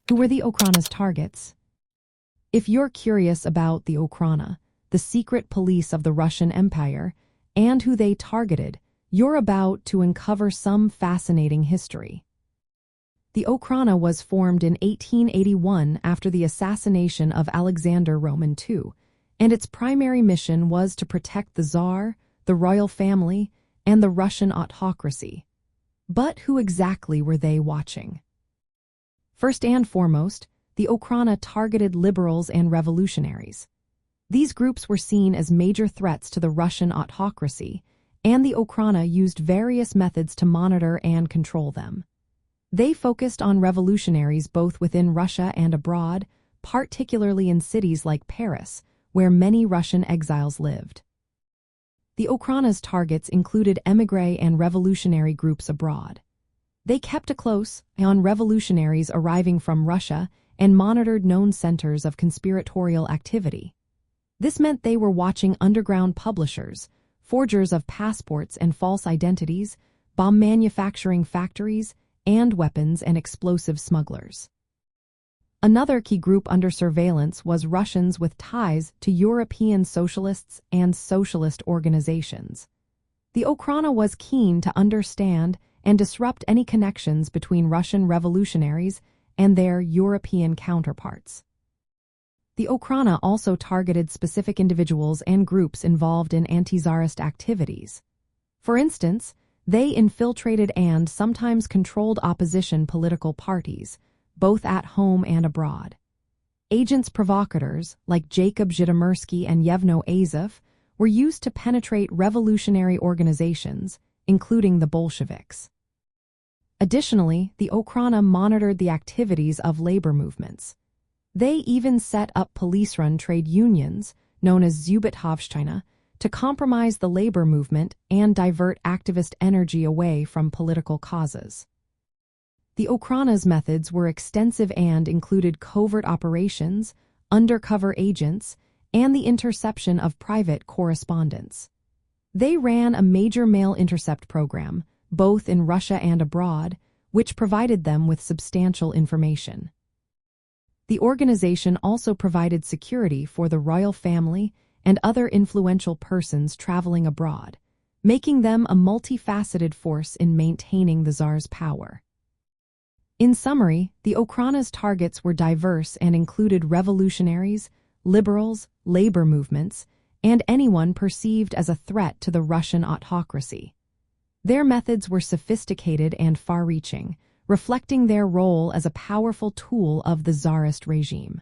Who were the Okhrana's targets? If you're curious about the Okhrana, the secret police of the Russian Empire, and who they targeted, you're about to uncover some fascinating history. The Okhrana was formed in 1881 after the assassination of Alexander Roman II, and its primary mission was to protect the Tsar, the royal family, and the Russian autocracy. But who exactly were they watching? First and foremost, the Okhrana targeted liberals and revolutionaries. These groups were seen as major threats to the Russian autocracy, and the Okhrana used various methods to monitor and control them. They focused on revolutionaries both within Russia and abroad, particularly in cities like Paris, where many Russian exiles lived. The Okhrana's targets included émigré and revolutionary groups abroad. They kept a close eye on revolutionaries arriving from Russia and monitored known centers of conspiratorial activity. This meant they were watching underground publishers, forgers of passports and false identities, bomb manufacturing factories, and weapons and explosive smugglers. Another key group under surveillance was Russians with ties to European socialists and socialist organizations. The Okhrana was keen to understand and disrupt any connections between Russian revolutionaries and their European counterparts. The Okhrana also targeted specific individuals and groups involved in anti-Tsarist activities. For instance, they infiltrated and sometimes controlled opposition political parties, both at home and abroad. Agents provocateurs, like Jacob Zhytomyrsky and Yevno Azov, were used to penetrate revolutionary organizations, including the Bolsheviks. Additionally, the Okhrana monitored the activities of labor movements. They even set up police-run trade unions, known as Zubithovshchina, to compromise the labor movement and divert activist energy away from political causes. The Okhrana's methods were extensive and included covert operations, undercover agents, and the interception of private correspondence. They ran a major mail intercept program, both in Russia and abroad, which provided them with substantial information. The organization also provided security for the royal family and other influential persons traveling abroad, making them a multifaceted force in maintaining the Tsar's power. In summary, the Okhrana's targets were diverse and included revolutionaries, liberals, labor movements, and anyone perceived as a threat to the Russian autocracy. Their methods were sophisticated and far-reaching, reflecting their role as a powerful tool of the Tsarist regime.